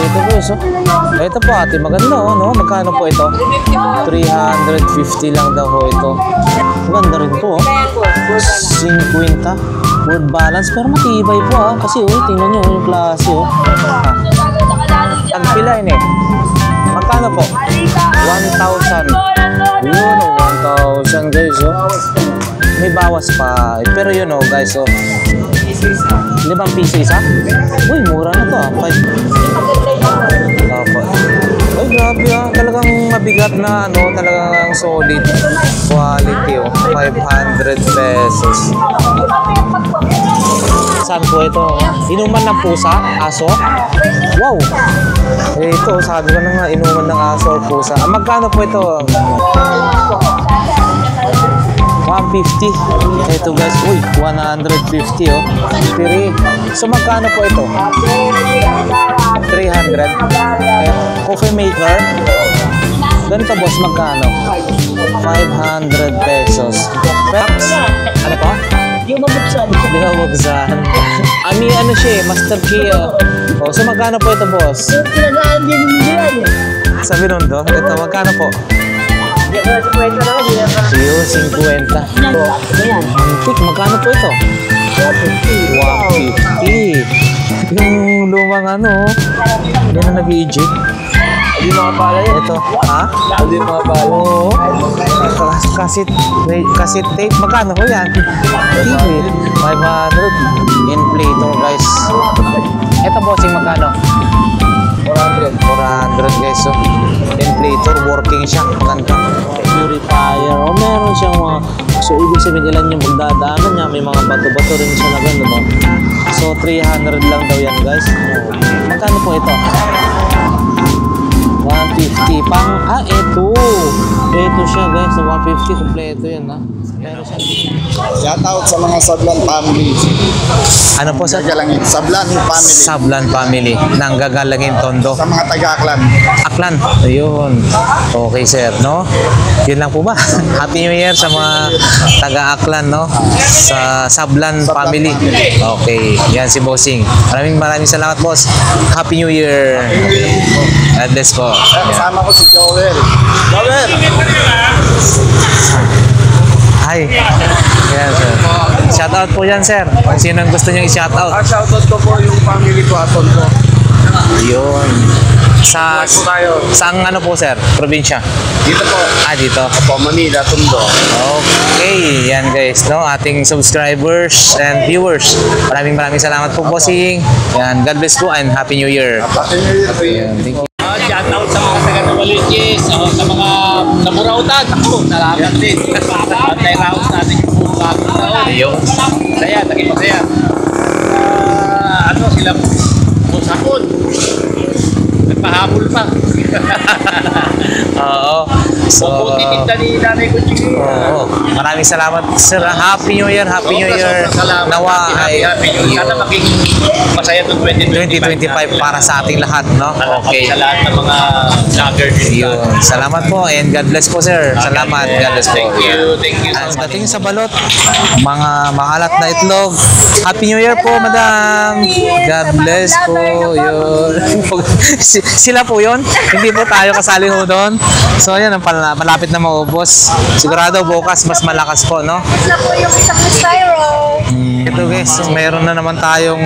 Ito guys, oh. Ito po ate, maganda oh, no? Magkano po ito? 350 lang daw ho ito. Maganda rin po, oh. 50. Word balance, pero matibay po ah. Kasi oh, tingnan nyo yung klase oh. Tagpila yun eh. Magkano po? 1,000. Yun oh, 1,000 guys oh. May bawas pa. Pero yun oh guys oh. 5 piso isa? Uy, mura na to ah. 5. Ay, grabe ah. Talagang mabigat na ano. Talagang solid quality oh. 500 pesos. Saan po ito? Inuman ng pusa? Aso? Wow! Eh, ito, sabi ko na nga, inuman ng aso o pusa. Magkano po ito? 150. Ito guys, uy, 150 oh. Piri. So magkano po ito? 300. Coffee maker. Ganito boss, magkano? 500 pesos. Peps? Ano pa? Di ko mabuksan. Di ko mabuksan. Ami ano siya eh, master key. Oh, so magkano po ito boss? Pinadaan din yan eh. Sa Binondo? Ito, magkano po? Yun, 50. Ayan. Antik, magkano po ito? 150. Yung lumang ano, hindi na nag-i-eject. Hindi mga pala yan. Ito, ha? Hindi mga pala. Oo. Cassette tape, magkano po yan? TV, 500. Inflator guys. Ito bossing magkano? 400 guys. So, inflator, working siya. Maganda. Purifier. O, meron siyang mga... So, ibig sabihin ilan yung magdadaanan niya. May mga bato-bato rin siya na gano'n. No? So, 300 lang daw yan guys. Magkano po ito? 150 pang, ito. Ito siya guys, 150 kompleto yan ha. Pero siya. Shout out sa mga Sablan family. Ano po sa Gagalangin, Sablan family. Sablan family ng Gagalangin Tondo. Sa mga taga-Aklan. Aklan. Ayun. Okay sir, no? Yun lang po ba? Happy New Year sa mga taga-Aklan, no? Sa Sablan family. Okay. Yan si Bossing. Maraming salamat boss. Happy New Year. God bless po. Kasama ko si Joel. Joel! Hi. Yan sir. Shoutout po yan sir. Kung sino ang gusto nyo i-shoutout. Shoutout ko po yung family ko, aton ko. Yun. Saan ano po sir? Probinsya? Dito po. Dito. Opo, Manila, Tondo. Okay, yan guys, no? Ating subscribers and viewers. Maraming salamat po bossing. Yan, God bless po and Happy New Year. Happy New Year to you. Yan, thank you. Shout out sa mga taga-Nawaligis, sa mga namurautan. Ako, salamat din. Antay raos natin yung buong bagong taon. Ayun. Saya, naging masaya. Ano sila? Musapon. Nagpahabol pa. Oo. So, Puputi tinta ni Nanay Kuching. oo. Maraming salamat sir. Happy New Year, Happy New Year. Nawa ay Happy New Year. Sana maging masaya itong 2025 para sa ating lahat, no? Okay. Sa lahat ng mga vloggers. Yun. Salamat po and God bless po sir. Salamat. God bless po. Thank you. Thank you Ang so much. dating sa balot, mga maalat na itlog. Happy New Year po, madam. God bless po. Yun. Sila po yun. Hindi po tayo kasali ho doon. So, ayan, malapit na maubos. Sigurado bukas, mas malakas po, no? Isa po yung isang styro. Ito guys, mayroon na naman tayong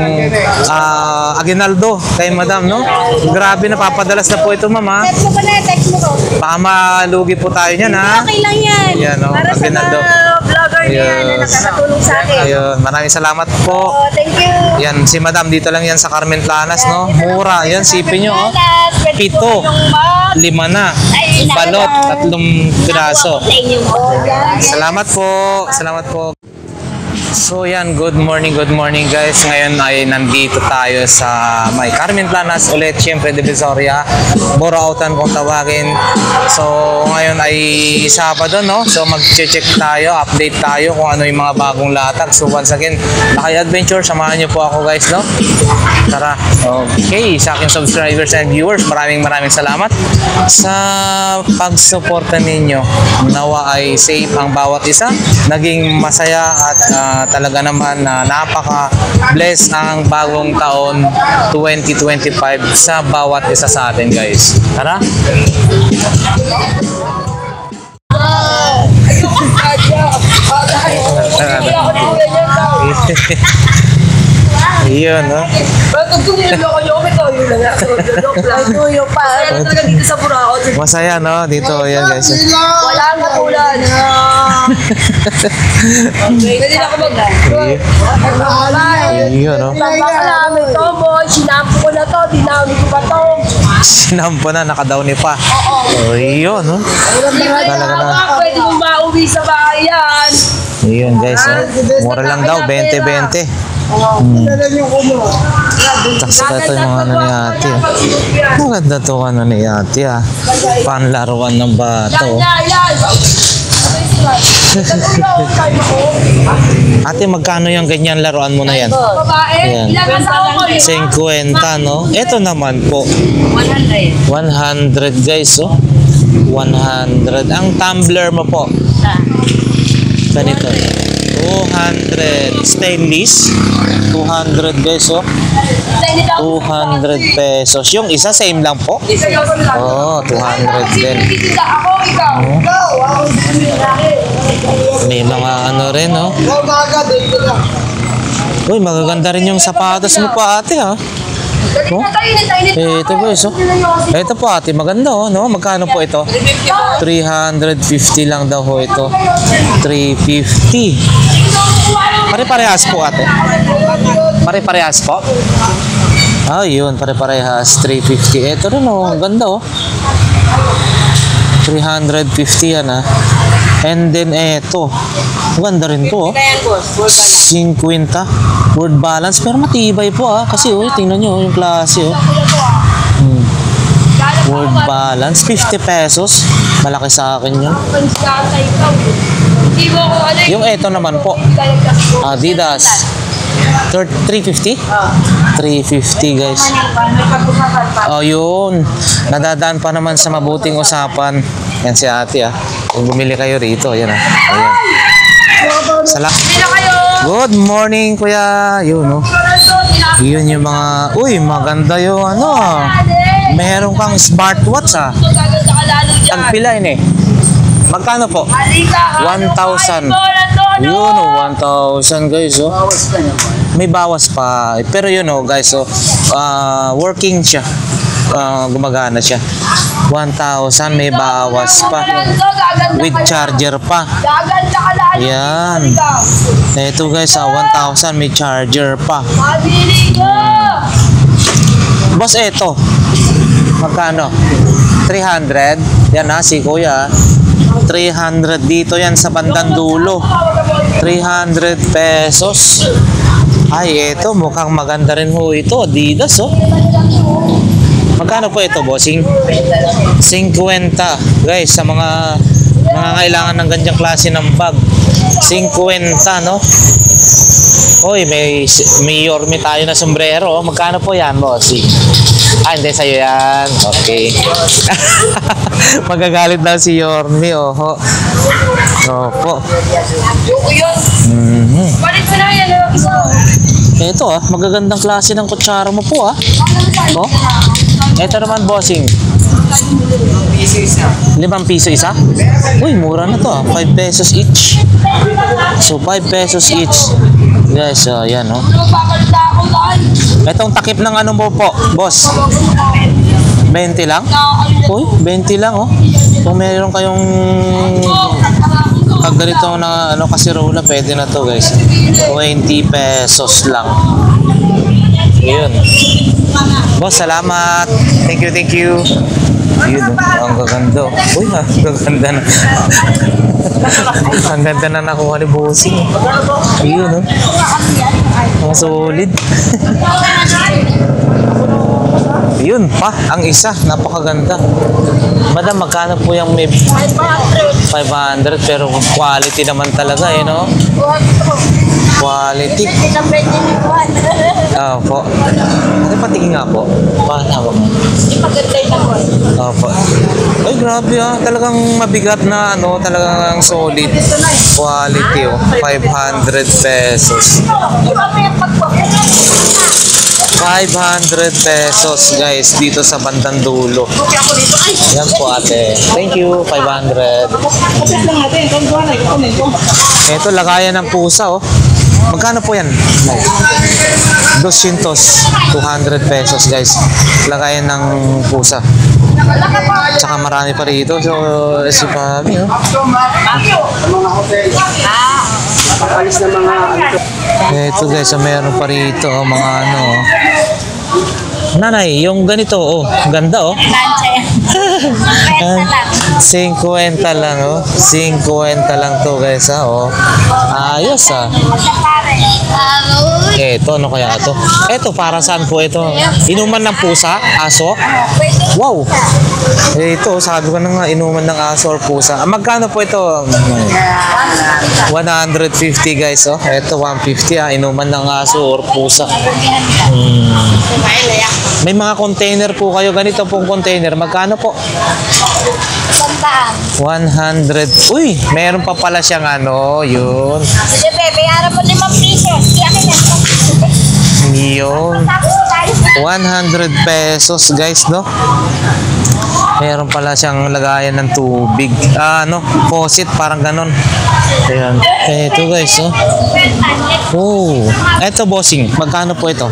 aginaldo kay madam, no? Grabe, napapadalas na po ito, mama. Text mo ba na? Text mo ko. Baka malugi po tayo niyan, ha? Okay lang yan. Yan, no? Para sa Aguinaldo. mga vlogger na yan na Yes. nakakatulong sa akin. Ayun, maraming salamat po. Oh, thank you. Yan, si madam dito lang yan sa Carmen Planas, no? Mura. Yan, sipin nyo, oh. Pito. 5 na. Balot, 3 piraso. Salamat po. Salamat po. So yan, good morning guys. Ngayon ay nandito tayo sa may Carmen Planas ulit, syempre Divisoria, Borautan kung tawagin. So ngayon ay Sabado, no? So mag-check tayo, update tayo kung ano yung mga bagong latag. So once again, Lakay Adventure, samahan niyo po ako guys, no? Tara. Okay, sa aking subscribers and viewers, maraming salamat sa pagsuporta ninyo. Nawa ay safe ang bawat isa, naging masaya at talaga naman na napaka-bless ang bagong taon 2025 sa bawat isa sa atin, guys. Tara! Iyon, no? Masaya, no? Dito, yan, guys. Wala ang matulan. Pwede na ako Iyon, no? namin to, boy. Sinampo ko na to. Dinami ko pa to. Sinampo na, nakadowny pa. Oh, iyon, no? Talaga na. Pwede mo mauwi sa bahay yan. Iyon, guys, no? Mura lang daw, 20-20. Tapos ito yung ano ni ate. Maganda to ano ni ate, ah. Panlaruan ng bata, oh. Ate, magkano yung ganyan laruan mo na yan? Babae, Ayan. ilang asawa ko? 50, no? Ito naman po. 100. 100, guys, oh. 100. Ang tumbler mo po. Ganito. 200 stainless. 200, guys, oh. 200 pesos. Yung isa, same lang po. Oh, 200 din. Ako, ikaw. May mga ano rin, no? Uy, magaganda rin yung sapatos mo pa, ate, ha? Oh? Ito, guys, oh. Ito po, ate, maganda, oh, no? Magkano po ito? 350 lang daw ho ito. 350. Pare-parehas po, ate. Pare-parehas po? Ah, yun, pare-parehas. 350. Ito rin, oh. Ganda, oh. 350 yan, ah. And then, eto. Ganda rin to, oh. 50. Word balance. Pero matibay po, ah. Kasi, oh, tingnan nyo, yung klase, oh. Word balance. 50 pesos. Malaki sa akin yun. Yung eto naman po. Adidas. 350? 350, guys. Oh, yun. Nadadaan pa naman sa mabuting usapan. Yan si ate, ah. Kung bumili kayo rito, yan, ah. Ayan. Good morning, kuya. Yun, no? Yun yung mga... Uy, maganda yung ano, ah. Meron kang smartwatch, ah. Tagpila yun, eh. Magkano po? 1,000. Yun, oh, 1,000, guys, oh. May bawas pa. Pero yun, oh, guys, oh, working siya. Gumagana siya. 1,000, may bawas pa. With charger pa. Yan. Ito, guys, 1,000, may charger pa. Boss, eto. Magkano? 300. Yan, ha, si kuya. 300 dito yan sa bandang dulo. 300 pesos. Ay, eto, mukhang maganda rin ho ito. Adidas, oh. Magkano po ito, bossing? 50. Guys, sa mga kailangan ng ganyang klase ng bag. 50, no? Uy, may Yorme tayo na sombrero. Magkano po yan, bossing? Ah, hindi, sa'yo yan. Okay. Magagalit daw si Yorme, oh. Opo. Balik mo na yan. Ito, ah. Magagandang klase ng kutsara mo po, ah. Oh. Ito naman, bossing. 5 piso isa? Uy, mura na to, ah. 5 pesos each. So, 5 pesos each. Guys, yan, oh. Itong takip ng ano mo po, boss? 20 lang? Uy, 20 lang, oh. Kung meron kayong ganito na ano kasirola, pwede na to, guys. 20 pesos lang. Yun. Boss, salamat. Thank you. Yun, oh. Ang gaganda. Uy, ang gaganda na. Ang ganda na nakuha ni Bossing. Yun, oh. Ang solid. Yun pa, ang isa, napakaganda. Madam, magkano po yung may 500 pero quality naman talaga, eh, no? Quality. Opo. Ano patingin nga po? Paano mo? Maganda yung ako. Opo. Ay, grabe ah. Talagang mabigat na ano, talagang solid quality oh. 500 pesos. 500 pesos guys dito sa bandang dulo. Yan po ate. Thank you. 500. Ito lagayan ng pusa oh. Magkano po yan? 200 pesos guys. Lagayan ng pusa. Tsaka marami pa rito. So, si Pabi oh. Alis na mga Ito guys, meron pa rito oh, mga ano oh. Nanay, yung ganito oh, ganda oh. 50 lang oh. 50 lang to guys ah oh. Ayos ah. Eto, ano kaya ito? Eto, para saan po ito? Inuman ng pusa? Aso? Wow! Ito, sabi ko na nga, inuman ng aso or pusa. Magkano po ito? 150 guys, oh. Ito, 150 ah. Inuman ng aso or pusa. May mga container po kayo. Ganito pong container. Magkano po? 100. Uy, meron pa pala siyang ano, yun. Sige, bebe, harap mo 5 pesos. Iyakin yan. Yun. 100 pesos guys, no? Meron pala siyang lagayan ng tubig. Ano, faucet, parang ganon. Ayan. Ito guys, oh. Oh. Ito bossing, magkano po ito?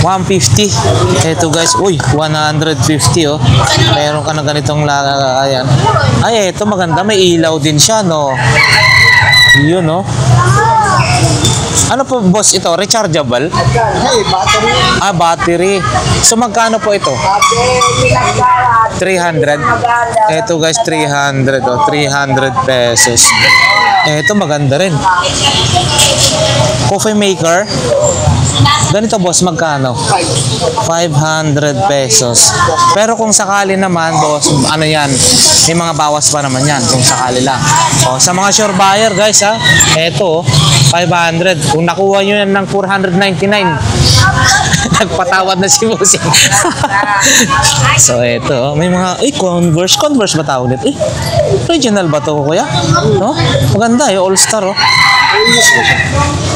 150. Ito guys, uy, 150 oh. Meron ka na ganitong lagayan. Ay, ito maganda, may ilaw din siya, no? Yun, no? Ano po, boss, ito? Rechargeable? battery. Ah, battery. So, magkano po ito? 300. Ito guys, 300. Oh, 300 pesos. Ito, maganda rin. Coffee maker. Ganito, boss, magkano? 500 pesos. Pero kung sakali naman, boss, ano yan? May mga bawas pa naman yan kung sakali lang. O, sa mga sure buyer, guys, ha? Ito, 500. Kung nakuha nyo yan ng 499, nagpatawad na si Bossing. So, ito, may mga, Converse ba tawag dito? Original ba to, kuya? No? Maganda, all-star, oh.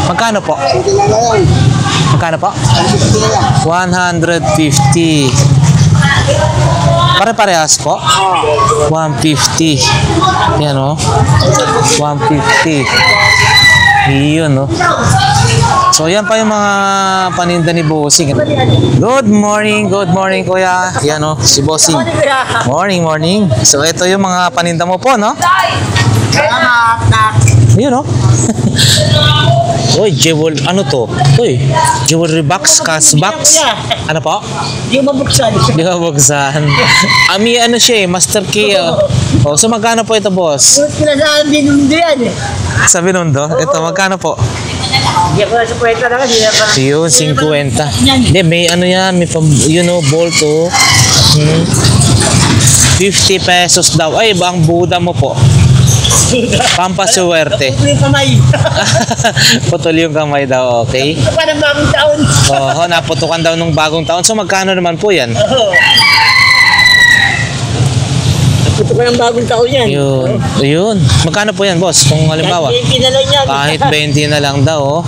Magkano po? Magkano po? 150. Pare-parehas po? 150. Yan o. 150. Iyon o. So yan pa yung mga paninda ni Bossing. Good morning kuya. Yan o, si Bossing. Morning. So ito yung mga paninda mo po, no? Yun o. Uy, jewel, ano to? Uy, jewelry box, cash box. Ano po? Di mo mabuksan. Di ba buksan? Ami, ano siya eh, master key. Oh, so magkano po ito, boss? Pinasaan din mundo yan eh. Sa Binondo? Ito, magkano po? Hindi ako nasa kwenta na kasi. Yun, 50. Hindi, may ano yan, may bolt oh. 50 pesos daw. Ay, ang Buddha mo po. Pampaswerte. Putol yung kamay. Putol yung kamay daw, okay? Ito pa ng bagong taon. Oo, naputukan daw nung bagong taon. So magkano naman po yan? Oo. Ito pa ng bagong taon yan. Yun. Magkano po yan, boss? Kung halimbawa, Kahit 20 na lang yan. kahit 20 na lang daw, oh.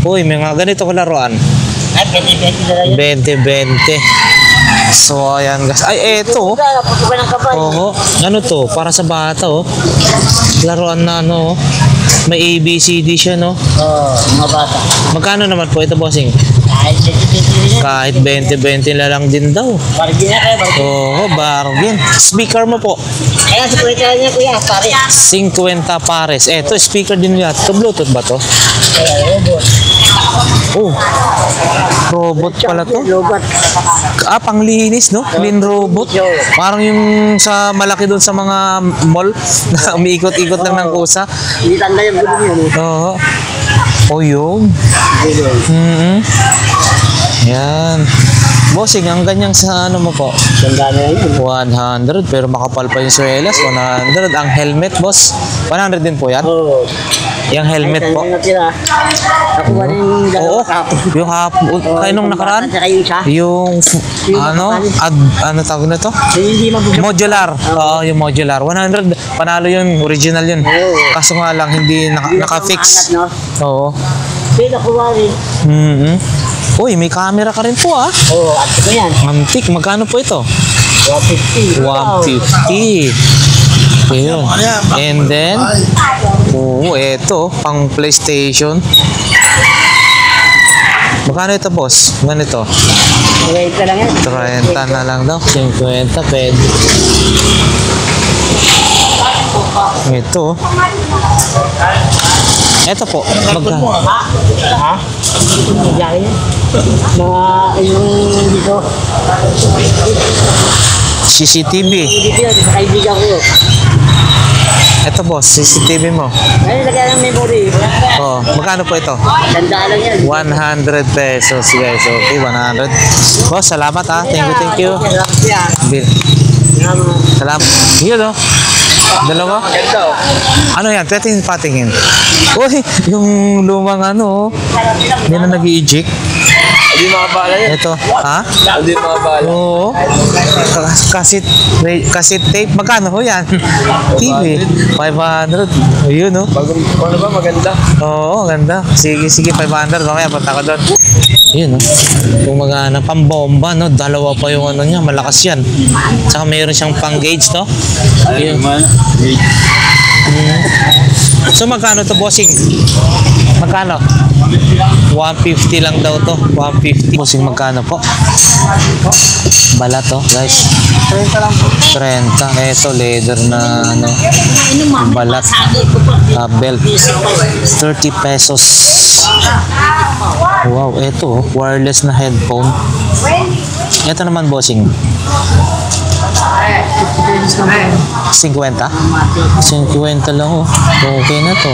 Uy, may mga ganito kalaruan. Ay, 20 na lang yan. 20. So, ayan guys. Ay, eto. Puto pa ng kamay. Oo. Ano to? Para sa bata, oh. Laruan na, ano, oh. May ABCD siya, no? Oo, mga bata. Magkano naman po ito, bossing? Kahit 20 na yan. Kahit 20 na lang din daw. Bargain na kayo, bargain. Oo, bargain. Speaker mo po. Kaya sa kwenta niya, kuya, pare. 50 pares. Eto, speaker din yan. Ito, Bluetooth ba to? Kaya, robot. Oh, robot pala to. Robot. Ah, panglinis, no? Clean robot. Parang yung sa malaki doon sa mga mall na umiikot-ikot lang ng kusa. Hindi tanda yung gulong yun. Oo. Oh, yun. Yan. Bossing, ang ganyang sa ano mo po? Tanda na yun. 100, pero makapal pa yung swelas. 100. Ang helmet, boss. 100 din po yan. Oo. Yung helmet po. Ay, natira. Nakuha na yung Oo. dalawa kapon. Yung hapon. Kayo nung nakaraan? Saka yung isa. Yung, ano tawag na to? Yung hindi mabugbog. Modular. Oo, yung modular. 100. Panalo yun. Original yun. Kaso nga lang, hindi naka-fix. Angat, no? Oo. Hindi, nakuha rin. Uy, may camera ka rin po ah. Oo, at ito yan. Antik. Magkano po ito? 150. 150. Ayun. And then, eto, pang PlayStation. Magkano ito, boss? Ganito. Wait ka lang yan. 30 na lang daw. 50, pwede. Ito. Ito po. Magkano? Ha? Diyan yan. Mga yung dito. CCTV. Dito yan, sa kaibigan ko. Ito, boss. CCTV mo. Ay, lagyan ng memory. Oh, magkano po ito? Tanda lang yan. 100 pesos, guys. Okay, 100. Boss, salamat ah. Thank you. Yeah. Bill. Salamat. Yun oh. Dalawa? Ano yan? Pwede patingin. Uy, yung lumang ano, hindi na nag-i-eject. Hindi makabala yan. Ito, ha? Hindi makabala. Oo. Cassette tape. Magkano ho yan? TV. 500. Ayun oh. Ano ba maganda? Oo, ganda. Sige, 500. Mamaya punta ko doon. Yun, no? Kung magana pambomba, no? Dalawa pa yung ano niya. Malakas yan. Saka mayroon siyang pang gauge, no? Yun. So, magkano to, bossing? Magkano? 150 lang daw to. 150. Bossing, magkano po? Balat to, guys. 30 lang po. 30. Eto, leather na, ano, balat. Belt. 30 pesos. Wow, eto, wireless na headphone. Eto naman, bossing. 50? 50 lang oh. Okay na to.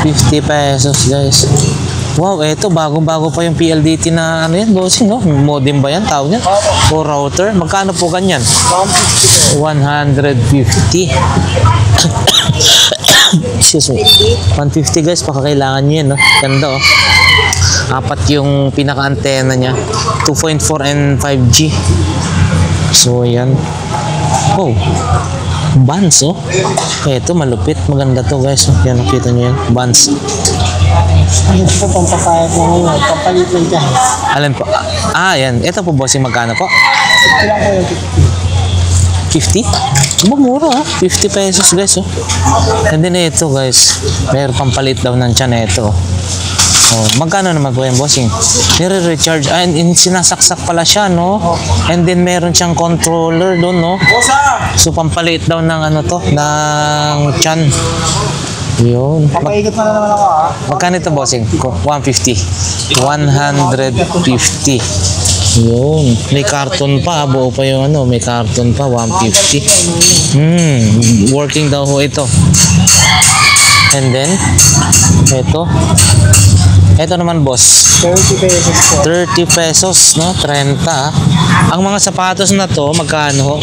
50 pesos, guys. Wow, eto, bago-bago pa yung PLDT na ano yan, bossing, no? Modem ba yan, tawag niya? O router? Magkano po ganyan? 150. Excuse me. 150, guys, pakakailangan nyo yan, no? Ganda, oh. Apat yung pinaka-antena niya. 2.4 and 5G. So, yan. Oh. Bands, oh. Eto, malupit. Maganda to, guys. Oh. Yan, nakita nyo yan. Bands. Ano po pampapayag mo ngayon? Pampalit lang dyan. Alin po? Yan. Ito po, bossing, magkano po? Ilang po yung 50? Mura, ah. 50 pesos, guys, oh. And then, ito, guys. Mayroon pampalit daw ng tiyan, ito. Oh, magkano naman po yung bossing? Nire-recharge. Sinasaksak pala siya, no? And then meron siyang controller doon, no? So pampalit daw ng ano to, ng chan. Yun. Papaikot na naman ako ha. Magkano ito, bossing? 150. 150. Yun. May carton pa. Buo pa yung ano. May carton pa. 150. Working daw ho ito. And then, ito. Ito naman, boss. 30 pesos po. 30 pesos, no? 30. Ang mga sapatos na to, magkano ho?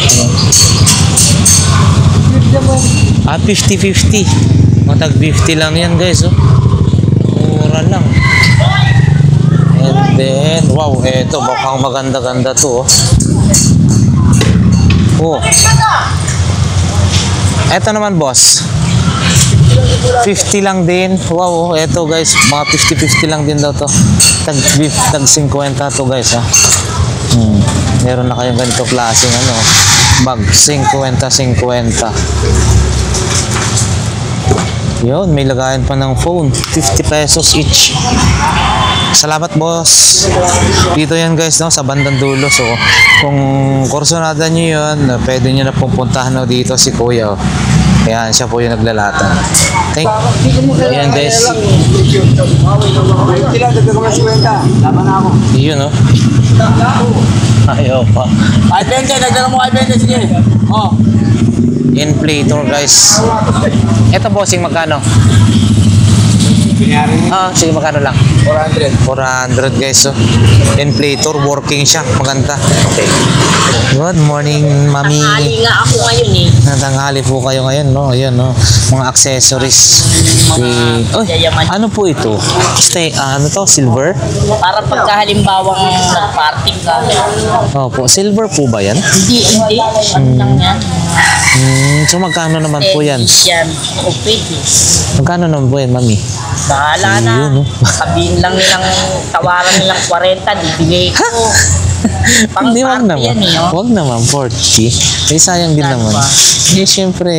50-50. Matag 50 lang yan, guys, oh. Mura lang. And then, wow, eto, mukhang maganda-ganda to, oh. Eto naman, boss. 50 lang din. Wow, eto, guys, mga 50-50 lang din daw to. Tag 50 to, guys, ha. Meron na kayong ganito klaseng ano, bag. 50-50. Yun, may lagayan pa ng phone. 50 pesos each. Salamat, boss. Dito yan, guys, no, sa bandang dulo. So, kung kursunada nyo yun, pwede nyo na pupuntahan no, dito si Kuya. Oh. Ayan, siya po yung naglalata. Ayan, guys. Sila, dagdag ko mga 50. Tama na ako. Yun, no. Ayaw pa. Ay, 20. Dagdag mo kay 20. Sige. Oh. Inflator, guys. Ito, bossing, magkano? Ah, sige, magkano lang? 400. 400 guys, so. Inflator, working siya. Maganda. Okay. Good morning, mami. Tanghali nga ako ngayon eh. Natanghali po kayo ngayon, no? Ayan, no? Mga accessories. Oy, ano po ito? Ano to? Silver? Para pagka halimbawang nag-party ka. Opo, silver po ba yan? Hindi. Ano lang yan? So magkano naman po yan? Yan. O pwede. Magkano naman po yan, mami? Bahala na. Yun, no? Sabihin lang nilang, tawaran nilang 40, bibigay ko. Pang Hindi, wag party naman. yan eh, oh. Wag naman, 40. Eh, sayang din Saan naman. pa? Eh, syempre,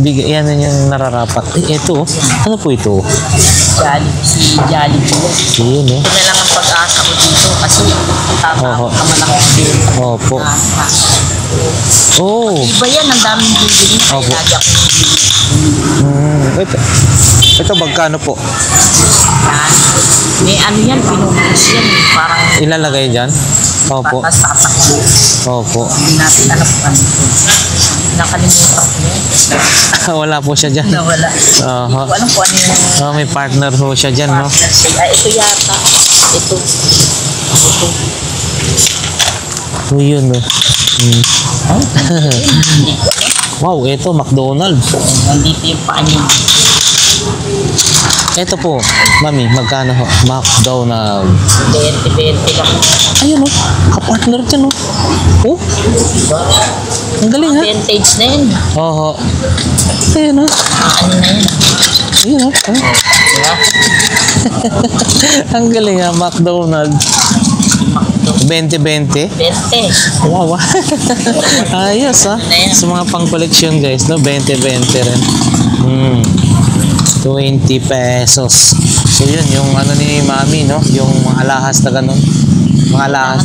yan yung nararapat. Eh, ito, ano po ito? Jollibee. Yun, no? Ito na lang ang pag-asa ko dito kasi Oho. malaki din. Opo. Oh. Iba yan, ang daming bibili. Opo. Lagi ako bibili. Ito, magkano po? Yan. May ano yan, pinupulis yan. Parang Ilalagay dyan? Opo. patas tatakbo. Opo. Hindi natin alam kung ano ito. Nakalimutan ko yun. Wala po siya dyan. Nawala. Aha. Hindi ko alam kung ano yung Oh, may partner po siya dyan, no? partner say. Ito yata. Ito. So, yun, no? Hmm. Hindi ko alam. Wow, ito, McDonald's. Nandito yung paa niya. Ito po, mami, magkano ho? McDonald's. 20 lang. Ayun, oh. Kapartner dyan, oh. Oh, ang galing, ha? Vintage na yun. Oo. Ayun, oh. Ano na yun. Ayun, oh. Diba? Ang galing, ha? McDonald's. 20-20. 20. Wow. Ayos, ha? Sa mga pang-collection, guys, no? 20-20 rin. 20 pesos. So, yun, yung ano ni mami, no? Yung mga alahas na ganun. Mga alahas.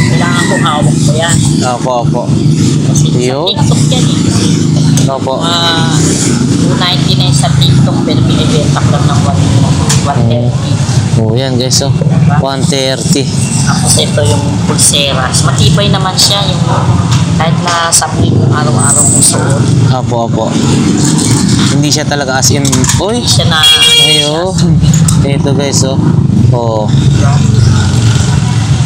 Kailangan kong hawak ko yan. Opo, opo. Kasi sa Yun. TikTok yan eh. Opo. 299 sa TikTok pero binibenta ko lang ng 130. Oh, yan, guys, oh. 130. Tapos ito yung pulseras. Matibay naman siya yung kahit na sabli mo araw-araw mo suot. Opo, opo. Hindi siya talaga as in, oy, Hindi siya na ayo. Ito, guys, oh. Oh.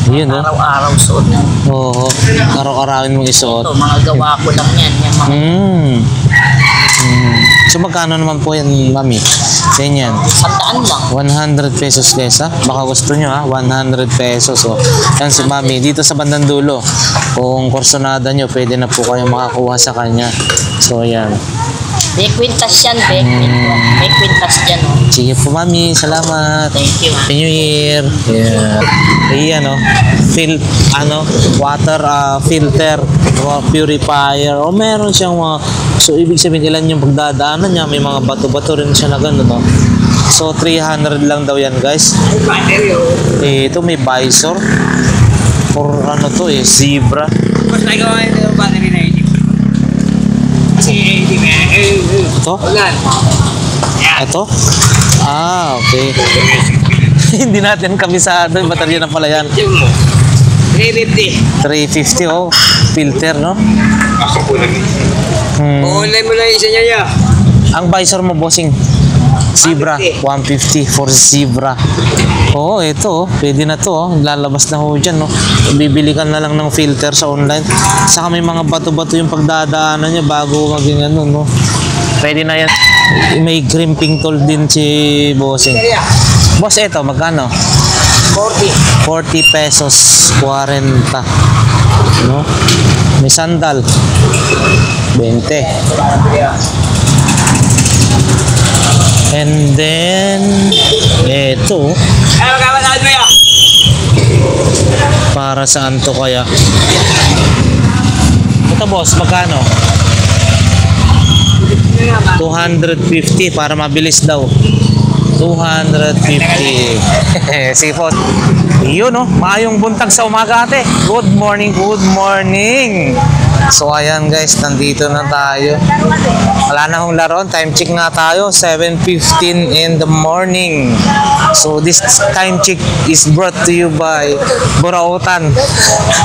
Yun, oh. araw-araw suot. Oo. Araw-arawin mong isuot. Ito, mga gawa ko lang yan. Yung mga So, magkano naman po yan, mami? Sa inyan? 100 lang. 100 pesos, guys, ha? Baka gusto nyo, ha? 100 pesos, oh. Yan si mami. Dito sa bandang dulo. Kung kursonada nyo, pwede na po kayo makakuha sa kanya. So, yan. May kwintas yan, May kwintas dyan, oh. Sige po, mami. Salamat. Thank you, Happy New Year. Yeah. Ayan, water filter or purifier o meron siyang mga, so ibig sabihin ilan yung pagdadaanan niya, may mga bato-bato rin siya na gano'n, no? So 300 lang daw yan, guys. Ito may visor or ano to eh, zebra. Mas nagawa yung battery na yun. Ito? Ito? Ah, okay. Hindi natin kabisado yung baterya na pala yan. 350. 350, oh. Filter, no? Online mo lang yung isa niya. Ang visor mo, bossing. Zebra. 150 for zebra. Oo, ito, oh. Pwede na to, oh. Lalabas na ho dyan, no? Bibili ka na lang ng filter sa online. Saka may mga bato-bato yung pagdadaanan niya bago maging ano, no? Pwede na yan. May crimping tool din si bossing. Boss, ito, magkano? 40. 40 pesos, 40. No? May sandal. 20. And then, eto, Ay, magkakataan mo yan. para saan to kaya? Ito, boss, magkano? 250 para mabilis daw. 250. Sige po. Yun, no? Maayong buntag sa umaga, ate. Good morning, good morning. So, ayan, guys. Nandito na tayo. Wala na hong laron. Time check nga tayo. 7:15 in the morning. So, this time check is brought to you by Burautan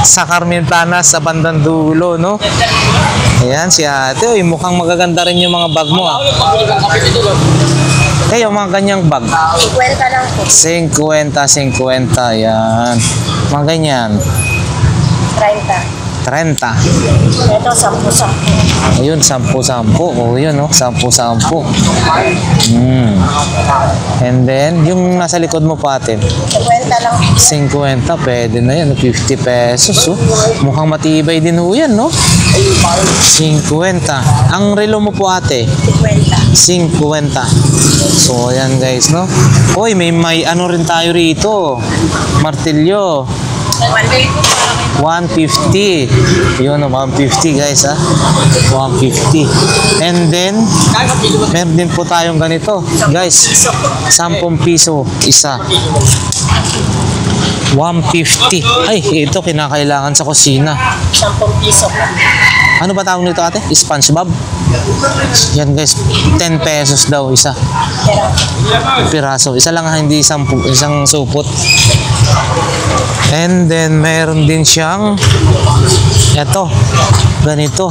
sa Carmen Planas sa bandang dulo, no? Ayan, si ate. Uy, mukhang magaganda rin yung mga bag mo, ah. Kayo, mga ganyang bag. 50 lang po. 50, yan. Mga ganyan. 30. 30. Ito, 10. Ayun, 10. O, yun, no? 10. And then, yung nasa likod mo pa atin, 50 lang. 50, pwede na yan. 50 pesos, oh. Mukhang matibay din ho yan, no? 50. Ang relo mo po ate, 50. 50. So, ayan guys, no? Uy, may ano rin tayo rito. Martilyo. 150. Yun, 150 guys, ha? 150. And then, meron din po tayong ganito. Guys, 10 piso isa. 150. Ay, ito kinakailangan sa kusina. 10 piso. Ano ba tawag nito ate? SpongeBob? Yan guys, 10 pesos daw isa. Piraso. Isa lang ha, hindi isang supot. And then, meron din siyang eto, ganito.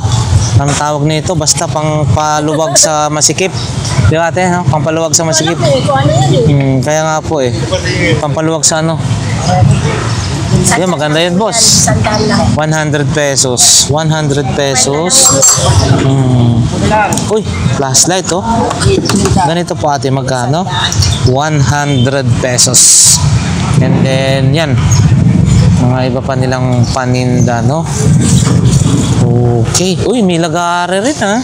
Ang tawag nito, basta pang paluwag sa masikip. Di ba ate, no? Pampaluwag sa masikip. Kaya nga po eh. Pampaluwag sa ano. Ayun, maganda yun, boss. 100 pesos. 100 pesos. Uy, flashlight, oh. Ganito po ate, magkano? 100 pesos. And then, yan. Mga iba pa nilang paninda, no? Okay. Uy, may lagare rin, ha?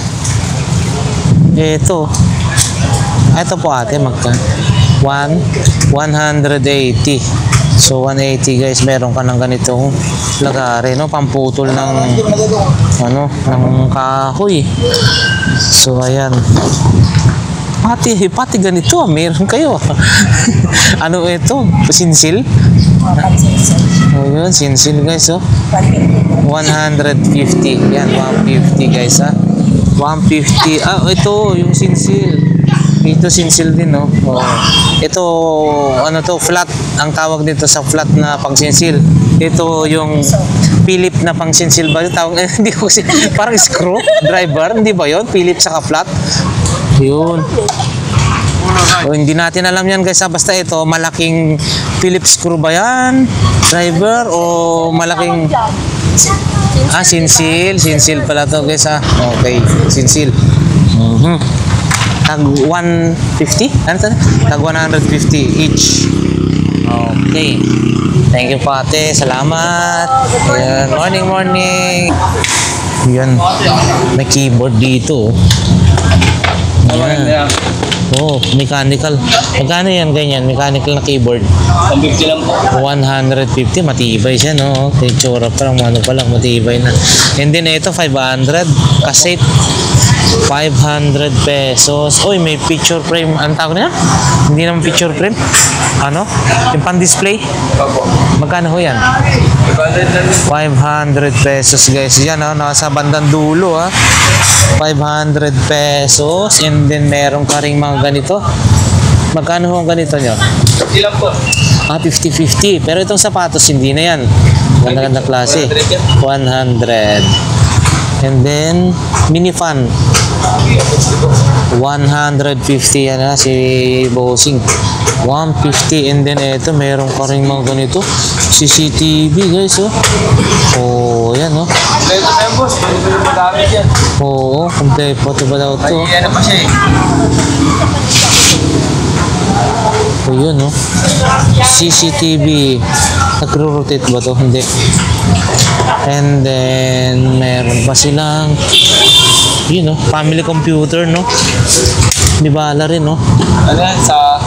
Ito. Ito po ate, magkano? 180. So 180 guys, meron ka ng ganitong lagare, no? Pamputol ng ano, ng kahoy. So ayan. Pati ganito, meron kayo. Ano ito? Sinsil? Oh, yun, sinsil guys, oh. 150. Yan, 150 guys, ha. 150. Ah, ito, yung sinsil. Ito sinsil din, no? Oh. Ito, ano to, flat. Ang tawag dito sa flat na pangsinsil. Ito yung Philip na pangsinsil ba? Tawag, hindi ko kasi, parang screw driver, hindi ba yun? Philip saka flat. Yun. O, hindi natin alam yan guys, ha? Basta ito, malaking Phillips screw ba yan? Driver o malaking... Ah, sinsil. Sinsil pala to guys, ha? Okay, sinsil. Tag 150? Ano ito? Tag 150 each. Okay. Thank you po ate. Salamat. Ayan. Morning. Yan. May keyboard dito. Ayan. Oh, mechanical. Magkano yan ganyan? Mechanical na keyboard. 150 lang po. 150. Matibay siya, no? Itsura pa lang. Ano pa lang. Matibay na. And then ito, 500. Cassette. 500 pesos. Uy, may picture frame. Ang tawag niya? Hindi naman picture frame. Ano? Yung pan-display. Magkano ho yan? 500 pesos guys. Yan, ha? Nasa bandang dulo, ha? 500 pesos. And then meron ka rin mga ganito. Magkano ho ang ganito nyo? 50 lang po. Ah, 50-50. Pero itong sapatos, hindi na yan. Ganda-ganda klase. 100. And then, mini fan. 150 yan na si Bossing. 150. And then, ito, meron ka rin mga ganito. CCTV, guys, oh. Oh, yan, oh. Kompleto na yan, boss. Pwede mo magamit yan. Oo, kompleto ba daw ito? Ay, ano pa siya eh. O yun, no? CCTV. Nagro-rotate ba to? Hindi. And then, meron pa silang, yun, no? Family computer, no? Di bala rin, no? Ano yan? Sa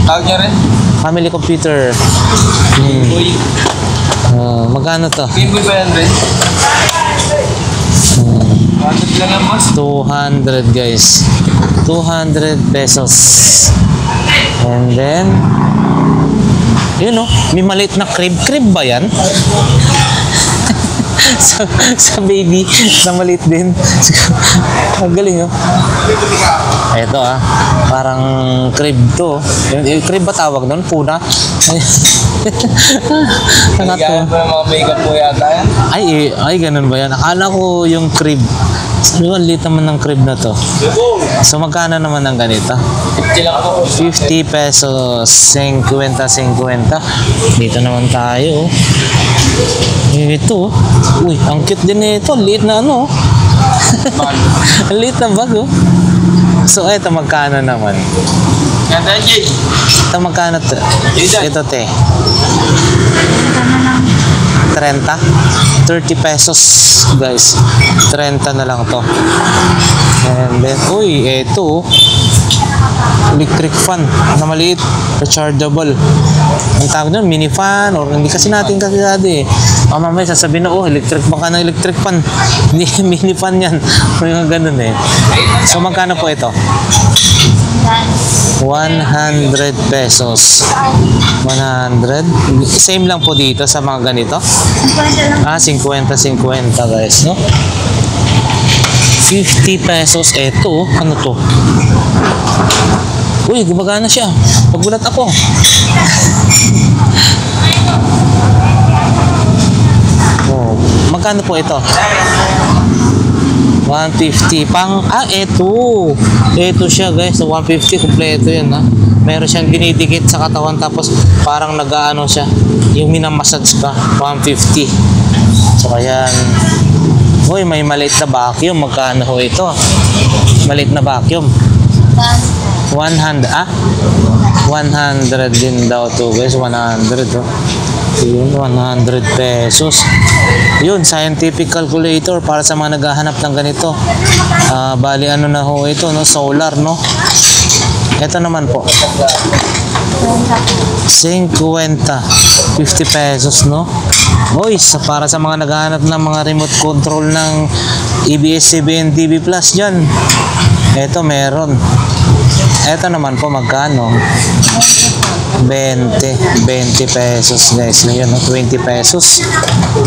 tawag niya rin? Family computer. Boy. Magkano to? Game Boy ba yan, Ben? 100 lang yan, boss. 200, guys. 200 pesos. And then, yun, no? May maliit na crib. Crib ba yan? sa baby, na maliit din. Ang galing, oh. Ito, ah. Parang crib to. Yung crib ba tawag doon? Puna? Nagigaya po ng mga makeup po yata yan. Ay, ganun ba yan? Akala ko yung crib. Ano ang liit naman ng crib na to? So magkano naman ang ganito? 50 pesos, 50. Dito naman tayo. Ito. Uy, ang cute din nito. Liit na ano. Ang liit na bag oh. So ito magkano naman? Ganda Jay. Ito magkano to? Ito te. 30? 30 pesos guys. 30 na lang to. And then, uy, eto electric fan na maliit, rechargeable. Ang tawag doon, mini fan or hindi kasi natin kasi dati. Mamaya sasabihin na, oh, electric baka ng electric fan. Hindi, mini fan yan. May mga ganun eh. So, magkano po ito? 100 pesos. 100. Same lang po dito sa mga ganito. 50 guys, no? 50 pesos. Eto, ano to? Uy, gumagana siya. Pagulat ako. Oh, magkano po ito? 150 pang eto siya guys, 150 kompleto yan ha. Meron siyang dinidikit sa katawan tapos parang nag-aano siya, yung minamassage ka. 150. So ayan. Uy, may maliit na vacuum. Magkano ho ito? Maliit na vacuum 100 din daw to guys. 100 oh. Yun, 100 pesos. Yun, scientific calculator para sa mga naghahanap ng ganito. Bali ano na ho ito, no? Solar, no? Ito naman po 50 pesos, no? Uy, para sa mga naghahanap ng mga remote control ng ABS-CBN TV Plus dyan. Ito meron. Ito naman po magkano? 20 pesos guys. Ngayon, no? 20 pesos.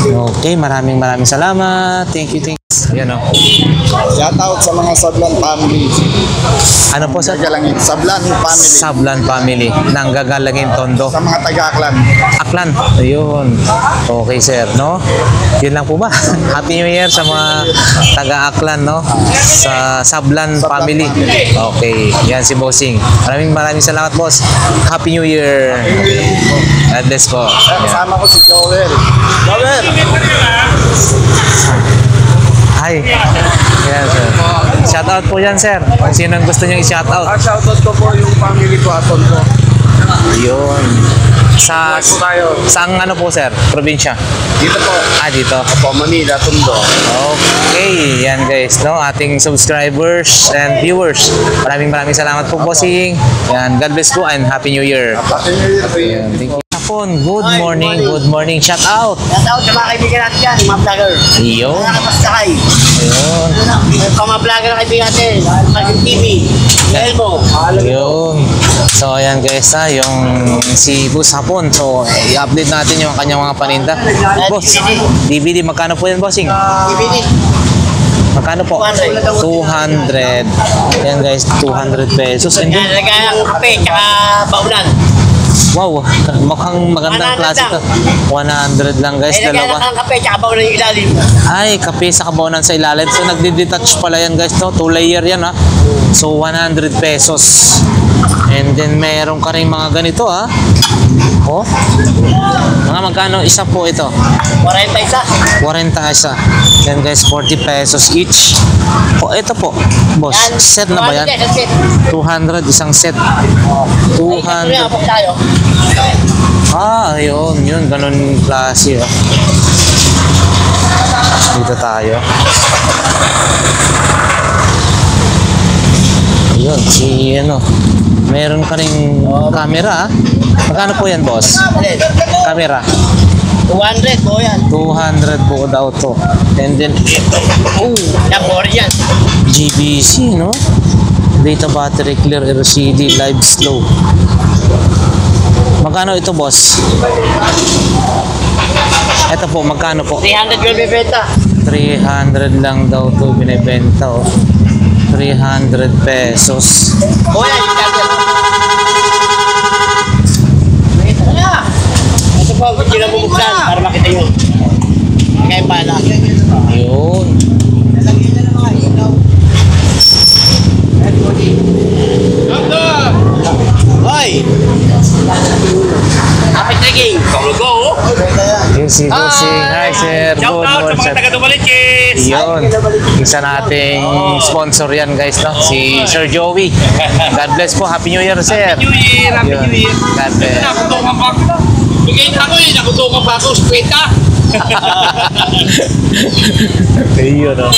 Okay, maraming salamat. Thank you. Ayan o. Shout out sa mga Sablan family. Ano po sa Gagalangin. Sablan family. Sablan family ng Gagalangin Tondo? Sa mga taga-Aklan. Aklan. Ayun. Okay sir, no? Yun lang po ba? Happy New Year sa mga taga-Aklan, no? Sa Sablan family. Okay. Yan si Bossing. Maraming salamat boss. Happy New Year. God bless po. Yan. Kasama ko si Joel. Joel! Hi. Yan sir. Shout out po yan sir. Kung sino ang gusto nyo i-shout out. Shoutout ko po yung family ko, aton ko. Yun. Saang ano po sir? Probinsya? Dito po. Dito. Opo, Manila, Tondo. Okay, yan guys, no? Ating subscribers and viewers. Maraming salamat po, bossing. Yan, God bless po and Happy New Year. Happy New Year po yun. Yan, thank you. Hapon, good morning. Shout out. Shout out sa mga kaibigan natin dyan, mga vlogger. Iyo. Mga kapasakay. Ayun. Mga vlogger na kaibigan natin, Maging TV, Elmo. Ayun. So, ayan guys, yung si Boss Hapon. So, i-update natin yung kanyang mga paninda. Boss, DVD, magkano po yan, bossing? DVD. Magkano po? 200. Yan guys, 200 pesos. And Yan, then, lagay ang kape, tsaka baunan. wow, mukhang magandang 100 klase to. 100 lang guys, Lagay lang dalawa. ang kape, tsaka baunan yung ilalim. Ay, kape sa kabawanan sa ilalim. So, nagdi-detach pala yan guys, no? 2 layer yan, ha? So, 100 pesos. And then, meron ka rin mga ganito, ha? Oh. Mga magkano isa po ito? 40 isa. 40 isa. Then guys, 40 pesos each. Oh, ito po. Boss, Yan, set na ba yan? 200 isang set. 200. Tayo. Yun. Ganun klase. Oh. Dito tayo. Yun, meron ka ring camera. Magkano po yan, boss? Camera. 200 po yan. 200 po daw to. And then, Yan, 4 yan. GBC, no? Data battery clear LCD live slow. Magkano ito, boss? Ito po, magkano po? 300 yung bibenta. 300 lang daw to binibenta, oh. 300 pesos. O yan, yung charger. Ito na. Ito po, hindi lang bumuksan para makita yun. Kaya pala. Yun. si Husing. Hi, sir. Shout Good out sa mga morning. taga Dumaliches. Yun. Isa nating sponsor yan, guys, no? Si Sir Joey. God bless po. Happy New Year, sir. New Year, Happy Yun. New Year. God bless. Nakutungan pa ako. Bigay na ako nakutungan pa ako, skwenta. Ayun, no?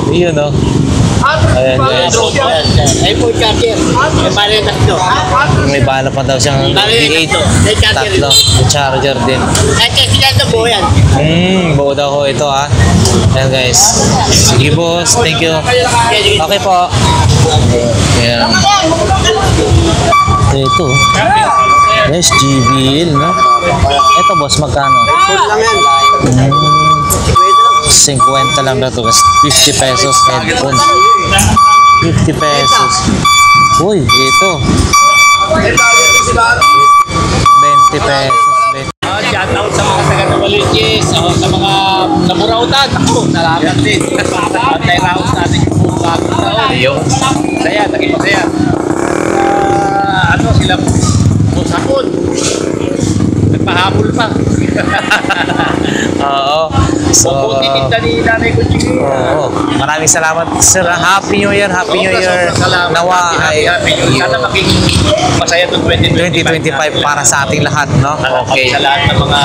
Ayun, no? Ayan, guys. Ay po, charger. May bali na ito. May bala pa daw siyang V8. Tatlo. May charger din. Ay, kasi na ito po yan. Buo daw ho ito, ha. Ayan, guys. Sige, boss. Thank you. Okay po. Ayan. Ito. Yes, GBL, no? Ito, boss, magkano? 50 lang na to, guys. 50 pesos headphone. 50 pesos. Uy, ito. 20 pesos. Shout out sa mga taga Dumaliches, sa mga namurautan. Ako, salamat din. Antay raos natin yung buong bagong taon. Ayun. Masaya, naging masaya. Ano sila? Musakot. Nagpahabol pa. Oo. So, Buti tinda ni Nanay Kuching. oo. Maraming salamat, sir. Happy New Year. Happy New Year. Nawa ay Happy New Year. Sana maging masaya itong 2025 para sa ating lahat, no? Okay. Sa lahat ng mga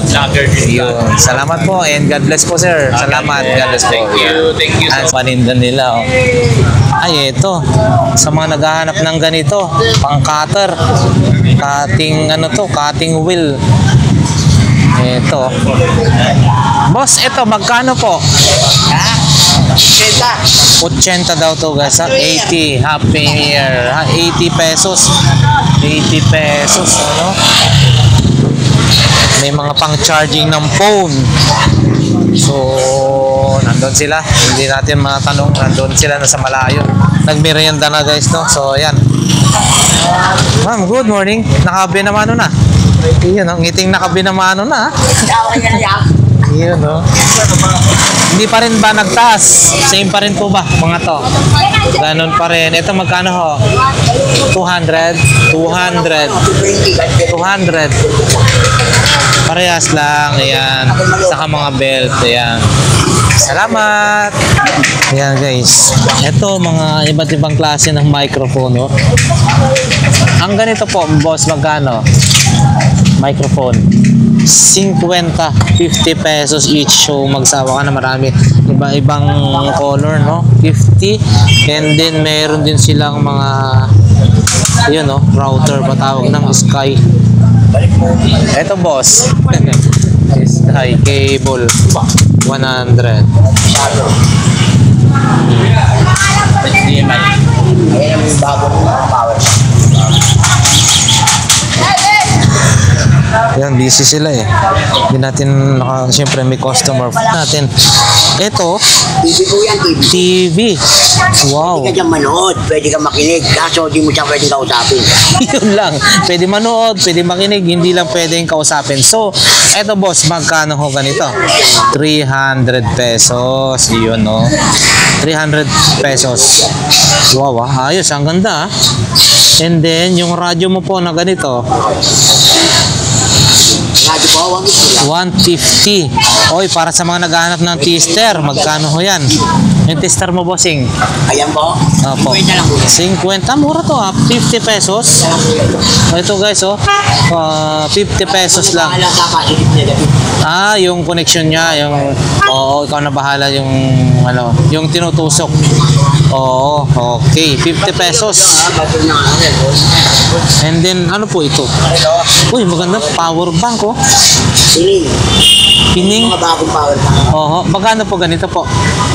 vloggers. Yun. Salamat po and God bless po, sir. Salamat. God bless po. Thank you. Thank you Ang so much. paninda nila, oh. Ay, ito. Sa mga naghahanap ng ganito, pang cutter. Cutting, ano to, cutting wheel. Ito. Boss, ito, magkano po? 80 daw to, guys. Ha? 80. Happy New Year. Ha? 80 pesos. 80 pesos, ano? May mga pang-charging ng phone. So, nandun sila. Hindi natin matanong. Nandun sila, nasa malayo. Nagmerienda na, guys, no? So, ayan. Ma'am, good morning. Nakabinamano na. Iyon, ang ngiting nakabinamano na. Iyon, no? Hindi pa rin ba nagtaas? Same pa rin po ba, mga to? Ganon pa rin. Ito, magkano ho? 200? 200. 200. Parehas lang. Ayan. Saka mga belt. Ayan. Salamat! Ayan, guys. Ito, mga iba't ibang klase ng microphone, no? Ang ganito po, boss, magkano? Microphone. 50, 50 pesos each. So, magsawa ka na marami. Iba-ibang color, no? 50. And then, meron din silang mga, yun, no? Router, patawag ng Sky. Ito, boss. Sky cable. 100. Yan, busy sila eh. Hindi natin, siyempre may customer natin. Ito, TV po yan, TV. TV. Wow. Pwede ka dyan manood, pwede ka makinig, kaso di mo siya pwedeng kausapin. Yun lang. Pwede manood, pwede makinig, hindi lang pwedeng kausapin. So, eto boss, magkano ho ganito? 300 pesos. Yun, no? 300 pesos. Wow, ayos. Ang ganda, ah. And then, yung radyo mo po na ganito, Radyo po, 150. Oy, para sa mga naghahanap ng tester, magkano ho yan? Yung tester mo, bossing? ayan po. Opo. 50 lang po. 50, mura to, ah. 50 pesos. Ito, guys, oh. 50 pesos lang. Alam sa pasilip nila. Yung connection niya, yung, oo, ikaw na bahala yung, ano, yung tinutusok. Oo, okay. 50 pesos. Bato na And then, ano po ito? Uy, maganda. Power bank, oh. siling. Pining. Mga bagong power pa. Oo, magkano po ganito po?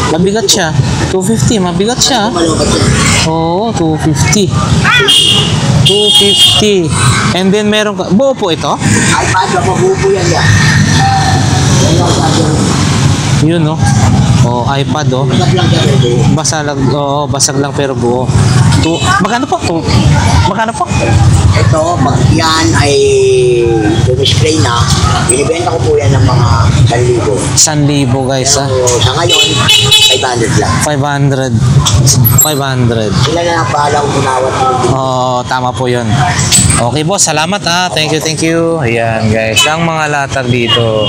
Mabigat siya. 250, mabigat siya. Malubat yan. Oo, 250. 250. And then, meron ka, buo po ito? iPad, mabubo yan yan. Yun, no? Oh, iPad, oh. Basag lang yan. Basag lang pero buo. Magkano po? Magkano po? Ito, pag yan ay dumispray na, binibenta ko po yan ng mga 1,000. 1,000 guys ha. So, sa ngayon, 500 lang. 500. 500. Sila na ang pahalang umawat. Oo, tama po yun. Okay boss, salamat ha. Thank you. Ayan guys, ang mga latag dito.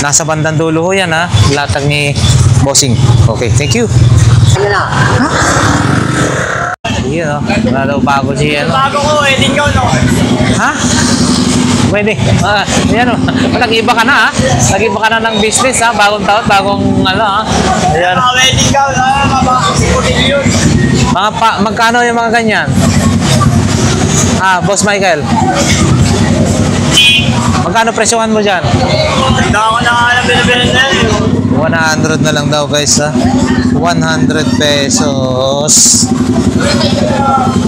Nasa bandang dulo ho yan ha. Latag ni Bossing. Okay, thank you. Ano na? Yun o, wala daw bago siya. Bago ko, edit ko, no? Ha? Pwede. Ayan o, nag-iba ka na ha. Nag-iba ka na ng business ha. Bagong taon, bagong ano ha. Ayan. Edit ko, no? Mabakasipunin yun. Magkano yung mga ganyan? Boss Michael. Magkano presyohan mo dyan? Hindi ako nakakalam binibenta yun. 100 na lang daw guys ha. 100 pesos.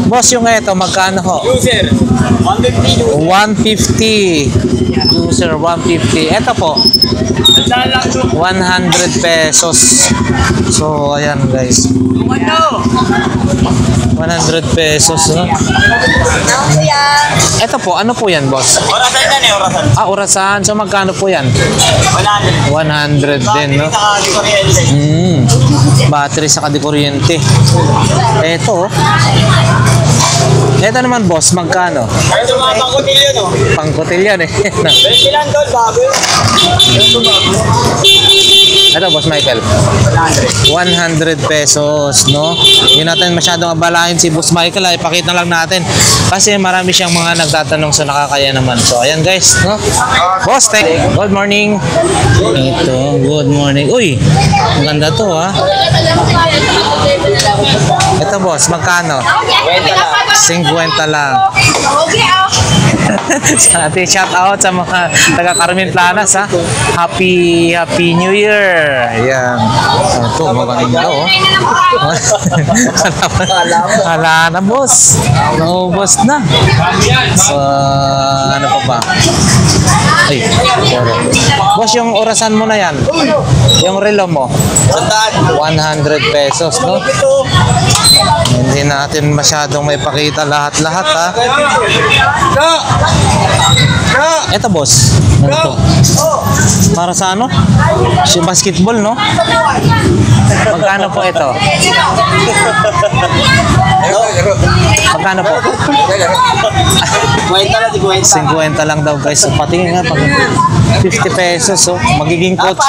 Boss, yung ito, magkano ho? User, 150. 150. User, 150. Ito po, Saan lang ito? 100 pesos. So, ayan guys. Ano? 100 pesos. No? Ito po, ano po yan, boss? Orasan yan eh, orasan. Orasan. So, magkano po yan? 100. 100 din, no? Saka di kuryente. Battery sa kadikuryente. Ito. Ito naman, boss, magkano? Ay, ito mga pangkutil yun, no? Pangkutil yan eh. 20 lang doon, bago yun. Ito, boss Michael. 100 pesos, no? Hindi natin masyadong abalahin si boss Michael. Ipakita lang natin. Kasi marami siyang mga nagtatanong sa nakakaya naman. So, ayan guys, no? Boss, good morning. Ito, good morning. Uy, maganda to, ha? Ito, boss, magkano? 50 lang. Sa ating shout out sa mga taga Carmen Planas ha. Happy New Year. Ayan. Ito maganda oh. Hala na boss. Naubos na. So, ano pa ba? Ay, boss, yung orasan mo na yan. Yung relo mo. 100 pesos, no? Hindi natin masyadong maipakita lahat-lahat ha. Eto boss, ano to? Para sa ano? Si basketball, no? Magkano po ito? Magkano po? 50 lang daw guys. So, patingin nga pag 50 pesos. So, magiging coach.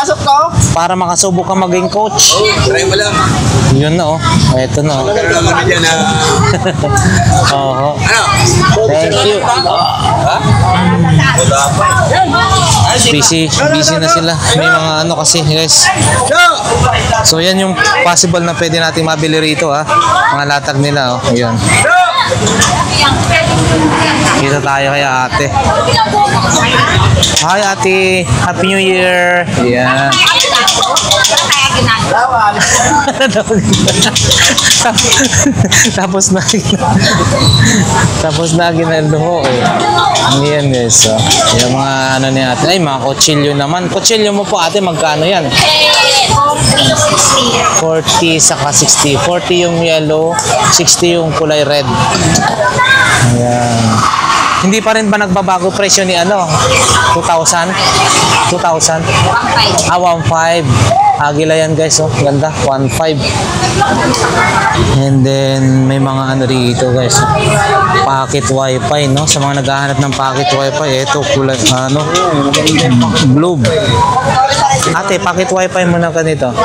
Para makasubok ka maging coach. Try mo lang. Yun na oh. Ito na oh. Pero lang ano dyan ha. Oo. Ano? Thank you. Busy na sila. May mga ano kasi guys. So yan yung possible na pwede nating mabili rito ha. Mga latag nila oh. Yun. Kita tayo kay ate. Hi ate. Happy New Year. Yan. tapos na ginaldo eh. Ayan guys. So, yung mga ano ni ate. Ay, mga kutsilyo naman. Kutsilyo mo po ate, magkano yan? 40 saka 60. 40 yung yellow, 60 yung kulay red. Ayan. Hindi pa rin ba nagbabago presyo ni ano? 2,000? 2,000? 1.5. 1.5. Agila yan guys, oh. Ganda. 1.5. And then, may mga ano rito guys. Pocket wifi, no? Sa mga naghahanap ng pocket wifi, ito kulay, ano? Globe. Ate, pocket wifi mo na ganito.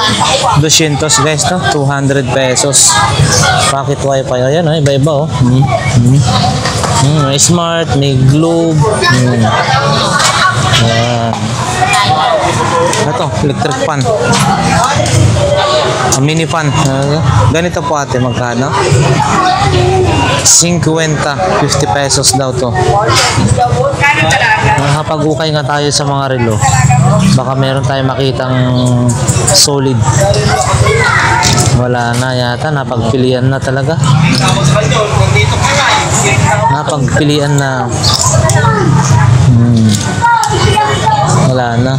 200 guys, no? 200 pesos. Pocket wifi. Ayan, oh. Iba-iba, oh. May smart, may globe. Ayan. Ito, electric fan. Mini fan. Ganito po ate, magkano? 50 pesos daw to. Nakapag-ukay nga tayo sa mga relo. Baka meron tayong makitang solid. Wala na yata, napagpilian na talaga. Napagpilian na. Wala na.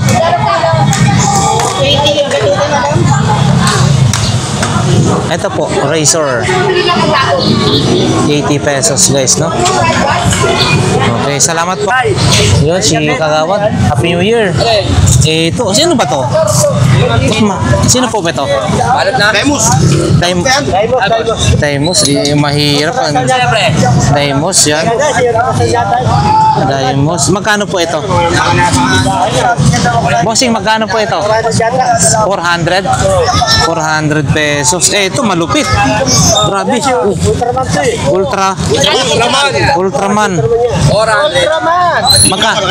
Ito po, razor. 80 pesos guys, no? Okay, salamat po. Yun, si Kagawad. Happy New Year. Ito, sino ba to? Sino po ba ito? Daimos. Mahirap. Daimos, yan. Daimos. Magkano po ito? Bossing, magkano po ito? 400? 400 pesos. Ito, malupit. Grabe. Ultraman. Magkano?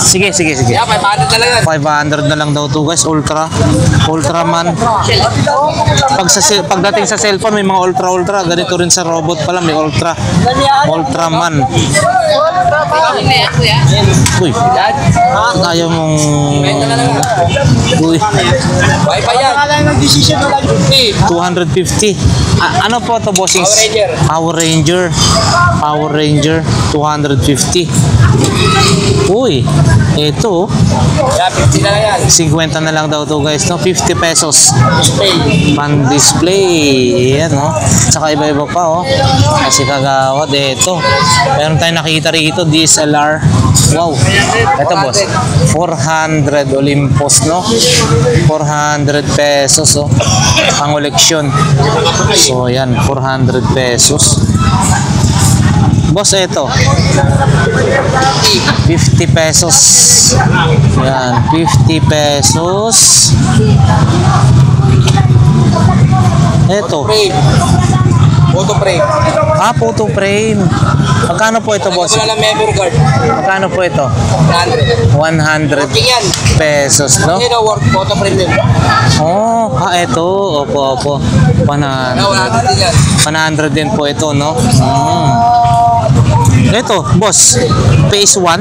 Sige. 500 na lang daw to guys. Ultraman. Pagdating sa cellphone, may mga ultra. Ganito rin sa robot pala, may Ultraman. Uy. Ayaw mong... Uy. 250. Ano po to, bossing? Power Ranger. 250. Uy. Ito. 50 na lang daw to guys, no? 50 pesos. Pan display. Yan, no? Saka iba-iba pa, oh. Kasi Kagawad, ito. Meron tayong nakita rito, DSLR. Wow. Ito, boss. 400 Olympus, no? 400 pesos, oh. Pang-koleksyon. So, yan. 400 pesos. Boss, ito. 50 pesos. Yan. 50 pesos. Ito. Photo frame. Photo frame. Magkano po ito, boss? Wala lang memory card. Magkano po ito? 100 pesos, no? Hindi na work photo frame din. Oh, ito. Opo. 100 din po ito, no? Ito, boss. Phase 1. 100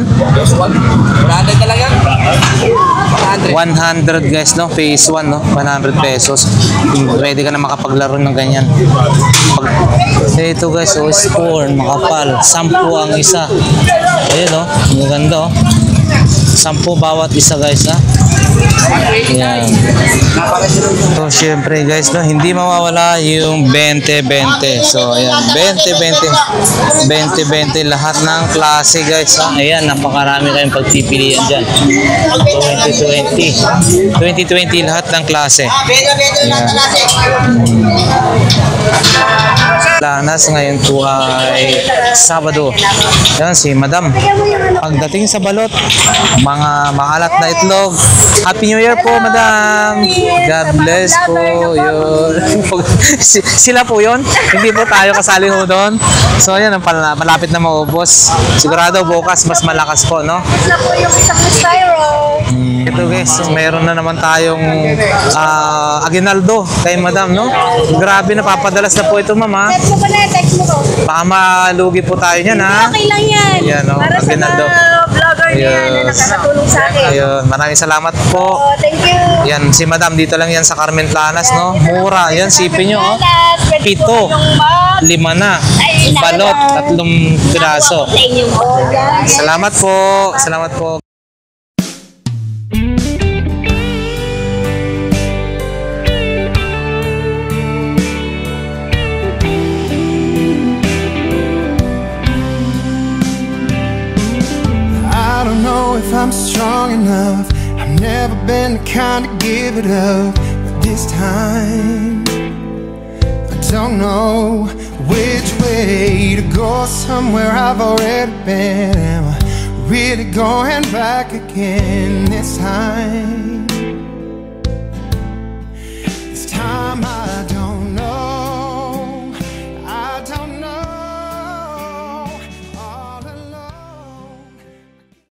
na lang yan. 100 guys, no? Phase 1, no? 100 pesos. Pwede ka na makapaglaro ng ganyan. Ito guys, score, makapal. 10 ang isa. Ayun, no? Maganda, oh. 10 bawat isa guys, ha? Yan. So, syempre guys, no? Hindi mawawala yung 20-20. So, ayan. 20-20 lahat ng klase guys, ha? Ayan, napakarami kayong pagpipilian dyan. 20-20 lahat ng klase. Lanas ngayon po ay Sabado. Yan si Madam. Pagdating sa balot, mga maalat na itlog. Happy New Year po, Madam. God bless po. Yun. Sila po yun. Hindi po tayo kasali ho doon. So ayan, malapit na maubos. Sigurado bukas mas malakas po, no? Na po yung isang styro. Ito guys, so meron na naman tayong aguinaldo kay Madam, no? Grabe, napapadalas na po ito, Mama. Text mo ko na, text mo ko. Baka malugi po tayo niyan, ha? Okay lang yan. Yan, no? Para sa Aguinaldo. mga vlogger na yan na nakakatulong sa akin. Ayun, maraming salamat po. Oh, thank you. Yan, si Madam, dito lang yan sa Carmen Planas, no? Mura, yan, sipin nyo, oh. 7, 5 na. Balot, 3 piraso. Salamat po. I don't know if I'm strong enough. I've never been the kind to give it up, but this time I don't know which way to go. Somewhere I've already been. Am I really going back again this time?